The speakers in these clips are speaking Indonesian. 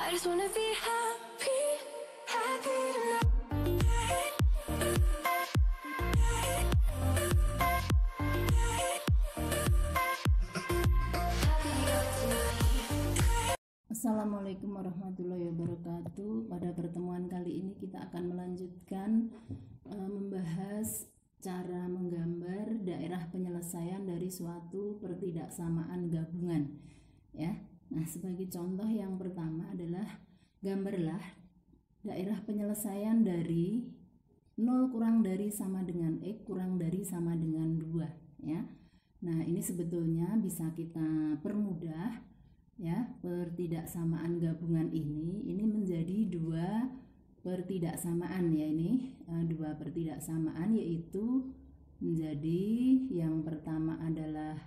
I just wanna be happy, happy tonight. Assalamualaikum warahmatullahi wabarakatuh. Pada pertemuan kali ini kita akan melanjutkan membahas cara menggambar daerah penyelesaian dari suatu pertidaksamaan gabungan, ya. Nah, sebagai contoh yang pertama adalah gambarlah daerah penyelesaian dari 0 kurang dari sama dengan X kurang dari sama dengan 2, ya. Nah, ini sebetulnya bisa kita permudah, ya. Pertidaksamaan gabungan ini menjadi dua pertidaksamaan, ya. Ini dua pertidaksamaan, yaitu menjadi yang pertama adalah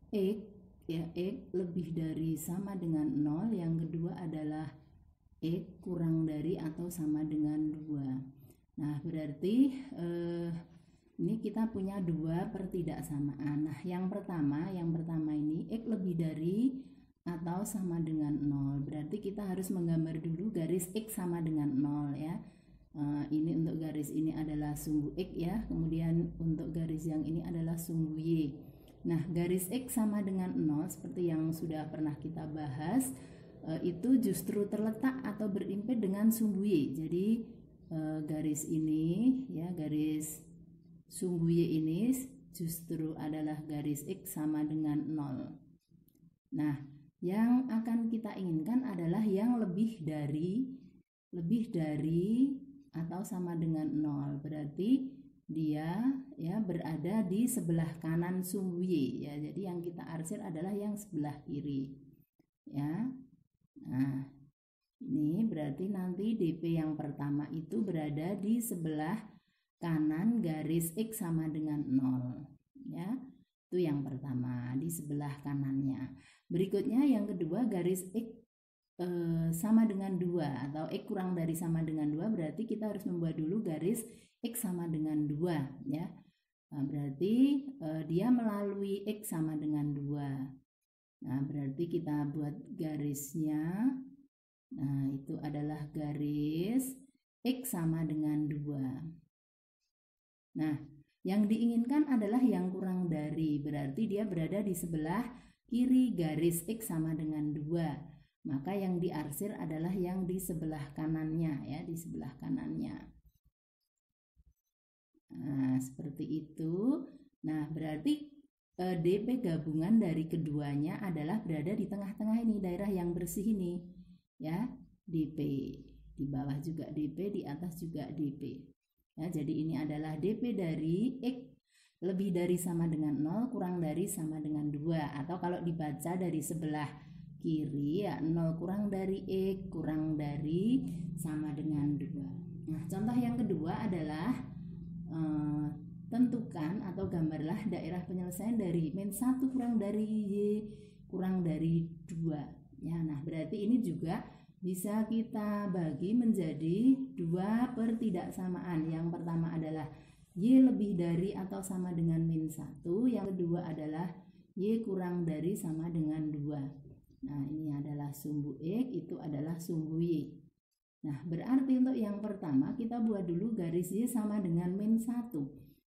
X, ya, X lebih dari sama dengan 0, yang kedua adalah X kurang dari atau sama dengan 2. Nah, berarti ini kita punya dua pertidaksamaan. Nah, yang pertama ini X lebih dari atau sama dengan 0. Berarti kita harus menggambar dulu garis X sama dengan 0, ya. Ini untuk garis ini adalah sumbu X, ya. Kemudian untuk garis yang ini adalah sumbu Y. Nah, garis X sama dengan 0 seperti yang sudah pernah kita bahas, itu justru terletak atau berimpit dengan sumbu Y. Jadi garis ini, ya, garis sumbu Y ini justru adalah garis X sama dengan 0. Nah, yang akan kita inginkan adalah yang lebih dari atau sama dengan 0. Berarti dia, ya, berada di sebelah kanan sumbu Y, ya. Jadi yang kita arsir adalah yang sebelah kiri, ya. Nah, ini berarti nanti DP yang pertama itu berada di sebelah kanan garis X sama dengan 0, ya. Itu yang pertama, di sebelah kanannya. Berikutnya yang kedua, garis X sama dengan 2 atau X kurang dari sama dengan 2, berarti kita harus membuat dulu garis X sama dengan 2, ya. Nah, berarti dia melalui X sama dengan 2. Nah, berarti kita buat garisnya. Nah, itu adalah garis X sama dengan 2. Nah, yang diinginkan adalah yang kurang dari, berarti dia berada di sebelah kiri garis X sama dengan 2. Maka yang diarsir adalah yang di sebelah kanannya, ya, di sebelah kanannya. Nah, seperti itu. Nah, berarti DP gabungan dari keduanya adalah berada di tengah-tengah ini, daerah yang bersih ini, ya, DP. Di bawah juga DP, di atas juga DP. Ya, jadi ini adalah DP dari X lebih dari sama dengan 0 kurang dari sama dengan 2, atau kalau dibaca dari sebelah kiri, ya, 0 kurang dari X kurang dari sama dengan 2. Nah, contoh yang kedua adalah tentukan atau gambarlah daerah penyelesaian dari min 1 kurang dari Y kurang dari 2, ya. Nah, berarti ini juga bisa kita bagi menjadi dua pertidaksamaan. Yang pertama adalah Y lebih dari atau sama dengan min 1. Yang kedua adalah Y kurang dari sama dengan 2. Nah, ini adalah sumbu X, itu adalah sumbu Y. Nah, berarti untuk yang pertama kita buat dulu garis Y sama dengan min 1.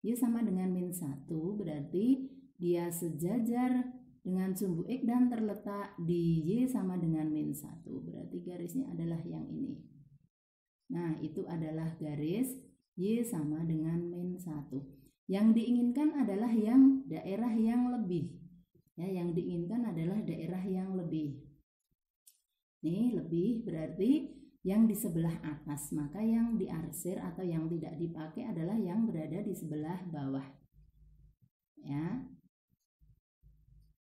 Y sama dengan min 1 berarti dia sejajar dengan sumbu X dan terletak di Y sama dengan min 1. Berarti garisnya adalah yang ini. Nah, itu adalah garis Y sama dengan min 1. Yang diinginkan adalah yang daerah yang lebih. Ya, yang diinginkan adalah daerah yang lebih. Nih, lebih berarti yang di sebelah atas. Maka yang diarsir atau yang tidak dipakai adalah yang berada di sebelah bawah. Ya.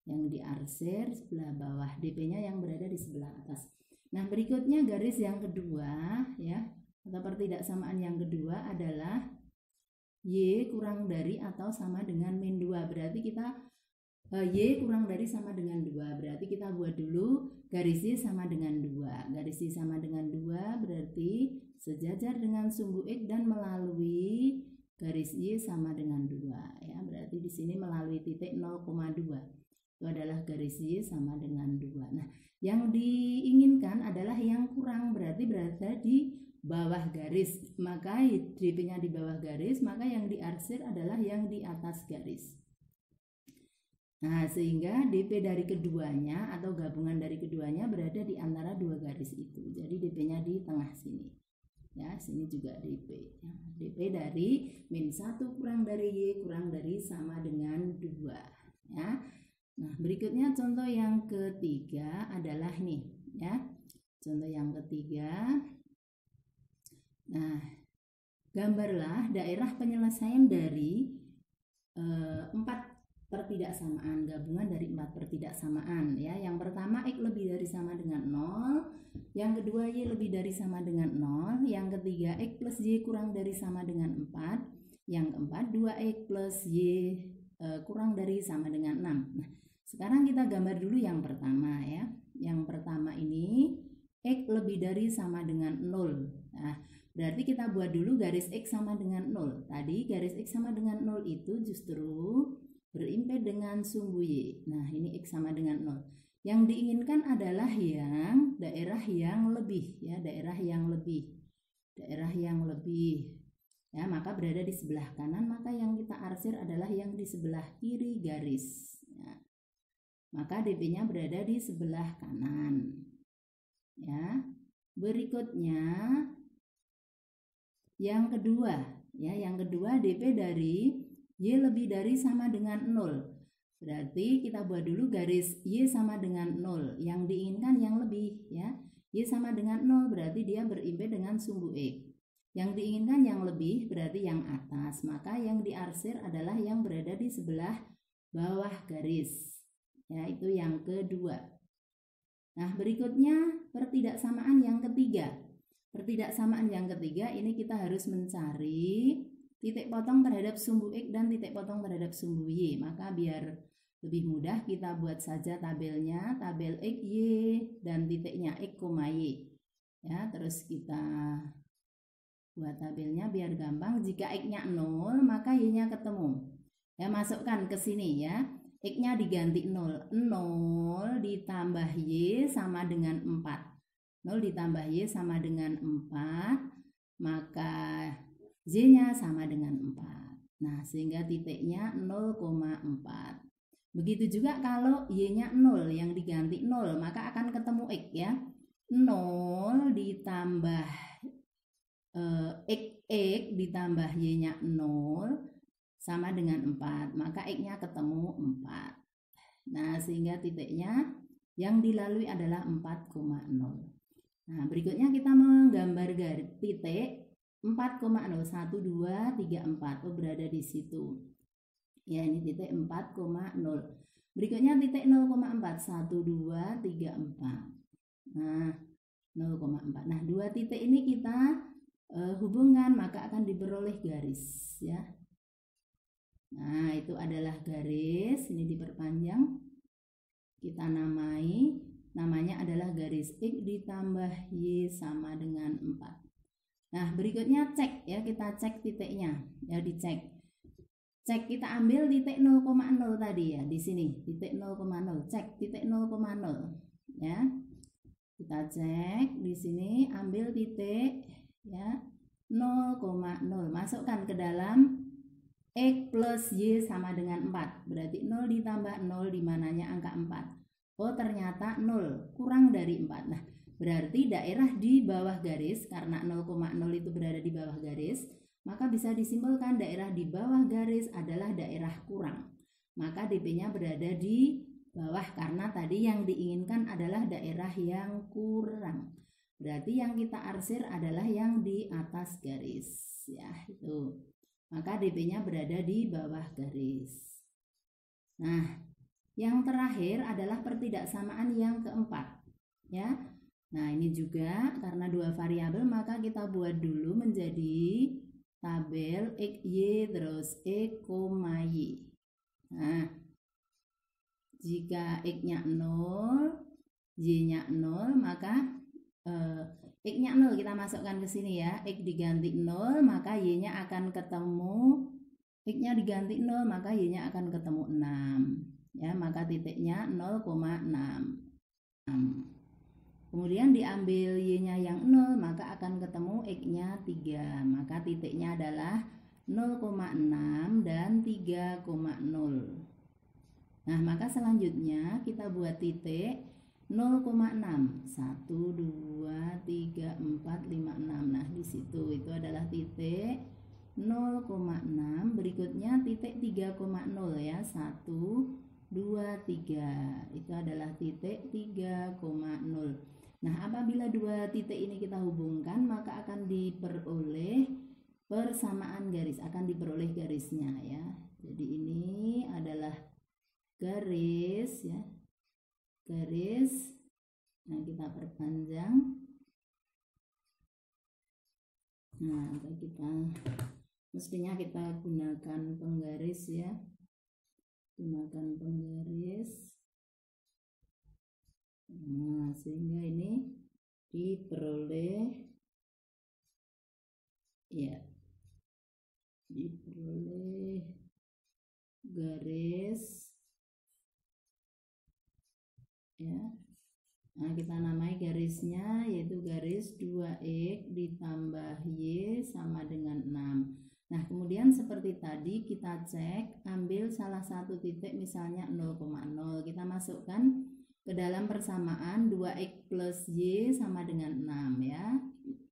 Yang diarsir sebelah bawah, DP-nya yang berada di sebelah atas. Nah, berikutnya garis yang kedua, ya, atau pertidaksamaan yang kedua adalah Y kurang dari atau sama dengan min 2. Berarti kita Y kurang dari sama dengan 2. Berarti kita buat dulu garis Y sama dengan 2. Garis Y sama dengan 2 berarti sejajar dengan sumbu X dan melalui garis Y sama dengan 2, ya. Berarti di sini melalui titik 0,2. Itu adalah garis Y sama dengan 2. Nah, yang diinginkan adalah berada di bawah garis, maka DP-nya di bawah garis, maka yang diarsir adalah yang di atas garis. Nah, sehingga DP dari keduanya atau gabungan dari keduanya berada di antara dua garis itu. Jadi DP-nya di tengah sini. Ya, sini juga DP. Ya, DP dari -1 kurang dari Y kurang dari sama dengan 2. Ya. Nah, berikutnya contoh yang ketiga adalah nih, ya. Contoh yang ketiga. Nah, gambarlah daerah penyelesaian dari 4 pertidaksamaan, gabungan dari 4 pertidaksamaan, ya. Yang pertama X lebih dari sama dengan 0, yang kedua Y lebih dari sama dengan 0, yang ketiga X plus Y kurang dari sama dengan 4, yang keempat 2X plus Y kurang dari sama dengan 6. Nah, sekarang kita gambar dulu yang pertama, ya. Yang pertama ini X lebih dari sama dengan 0. Nah, berarti kita buat dulu garis X sama dengan 0. Tadi garis X sama dengan 0 itu justru berimped dengan sumbu Y. Nah, ini X sama dengan 0. Yang diinginkan adalah yang daerah yang lebih, ya, daerah yang lebih. Daerah yang lebih. Ya, maka berada di sebelah kanan, maka yang kita arsir adalah yang di sebelah kiri garis. Ya. Maka DP-nya berada di sebelah kanan. Ya. Berikutnya yang kedua, ya, yang kedua DP dari Y lebih dari sama dengan 0. Berarti kita buat dulu garis Y sama dengan 0. Yang diinginkan yang lebih, ya. Y sama dengan 0 berarti dia berimped dengan sumbu X. Yang diinginkan yang lebih berarti yang atas. Maka yang diarsir adalah yang berada di sebelah bawah garis. Ya, itu yang kedua. Nah, berikutnya pertidaksamaan yang ketiga. Pertidaksamaan yang ketiga ini kita harus mencari titik potong terhadap sumbu X dan titik potong terhadap sumbu Y. Maka biar lebih mudah kita buat saja tabelnya, tabel X, Y, dan titiknya X, Y. Ya, terus kita buat tabelnya biar gampang. Jika X-nya 0, maka Y-nya ketemu. Ya, masukkan ke sini, ya. X-nya diganti 0. 0 ditambah Y sama dengan 4. 0 ditambah Y sama dengan 4, maka Z-nya sama dengan 4. Nah, sehingga titiknya 0,4. Begitu juga kalau Y-nya 0, yang diganti 0, maka akan ketemu X, ya. 0 ditambah X ditambah Y-nya 0 sama dengan 4, maka X-nya ketemu 4. Nah, sehingga titiknya yang dilalui adalah 4,0. Nah, berikutnya kita menggambar garis titik 4,0, 1, 2, 3, 4. Oh, berada di situ. Ya, ini titik 4,0. Berikutnya titik 0,4, 1, 2, 3, 4. Nah, 0,4. Nah, dua titik ini kita hubungkan, maka akan diperoleh garis, ya. Nah, itu adalah garis. Ini diperpanjang. Kita namai. Namanya adalah garis X ditambah Y sama dengan 4. Nah, berikutnya cek, ya, kita cek titiknya, ya, dicek. Cek, kita ambil titik 0,0 tadi, ya, di sini, titik 0,0. Cek titik 0,0, ya. Kita cek di sini, ambil titik, ya, 0,0. Masukkan ke dalam X plus Y sama dengan 4. Berarti 0 ditambah 0 di mananya angka 4. Oh, ternyata 0 kurang dari 4. Nah, berarti daerah di bawah garis, karena 0,0 itu berada di bawah garis, maka bisa disimpulkan daerah di bawah garis adalah daerah kurang. Maka DP-nya berada di bawah karena tadi yang diinginkan adalah daerah yang kurang. Berarti yang kita arsir adalah yang di atas garis, ya, itu. Maka DP-nya berada di bawah garis. Nah, yang terakhir adalah pertidaksamaan yang keempat, ya. Nah, ini juga karena dua variabel, maka kita buat dulu menjadi tabel X, Y, terus X, Y. Nah, jika X-nya 0, Y-nya 0, maka X-nya 0 kita masukkan ke sini, ya. X diganti 0, maka Y-nya akan ketemu. X-nya diganti 0, maka Y-nya akan ketemu 6. Ya, maka titiknya 0,6. Kemudian diambil Y-nya yang 0, maka akan ketemu X-nya 3. Maka titiknya adalah 0,6 dan 3,0. Nah, maka selanjutnya kita buat titik 0,6. 1, 2, 3, 4, 5, 6. Nah, di situ itu adalah titik 0,6. Berikutnya titik 3,0 ya. 1, 2, 3. Itu adalah titik 3,0. Nah, apabila dua titik ini kita hubungkan, maka akan diperoleh persamaan garis, akan diperoleh garisnya ya. Jadi ini adalah garis ya, garis. Nah, kita perpanjang. Nah, mestinya kita gunakan penggaris ya, gunakan penggaris. Nah, sehingga ini diperoleh ya, diperoleh garis ya. Nah, kita namai garisnya yaitu garis 2X ditambah Y sama dengan 6. Nah, kemudian seperti tadi kita cek, ambil salah satu titik misalnya 0,0, kita masukkan ke dalam persamaan 2X plus Y sama dengan 6 ya.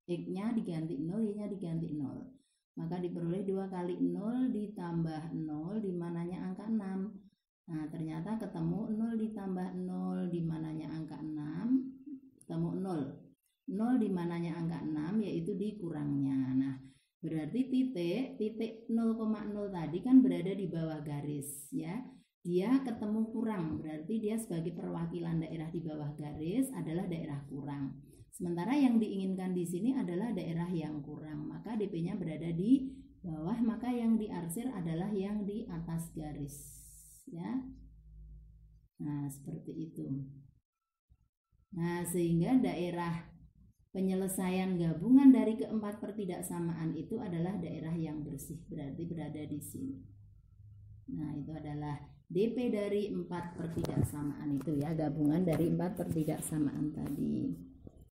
X-nya diganti 0, Y-nya diganti 0. Maka diperoleh 2 kali 0 ditambah 0 dimananya angka 6. Nah, ternyata ketemu 0 ditambah 0 dimananya angka 6, ketemu 0. 0 dimananya angka 6 yaitu dikurangnya. Nah, berarti titik 0,0 tadi kan berada di bawah garis ya. Dia ketemu kurang, berarti dia sebagai perwakilan daerah di bawah garis adalah daerah kurang. Sementara yang diinginkan di sini adalah daerah yang kurang, maka DP-nya berada di bawah, maka yang diarsir adalah yang di atas garis ya. Nah, seperti itu. Nah, sehingga daerah penyelesaian gabungan dari keempat pertidaksamaan itu adalah daerah yang bersih, berarti berada di sini. Nah, itu adalah DP dari 4 pertidaksamaan itu ya, gabungan dari 4 pertidaksamaan tadi.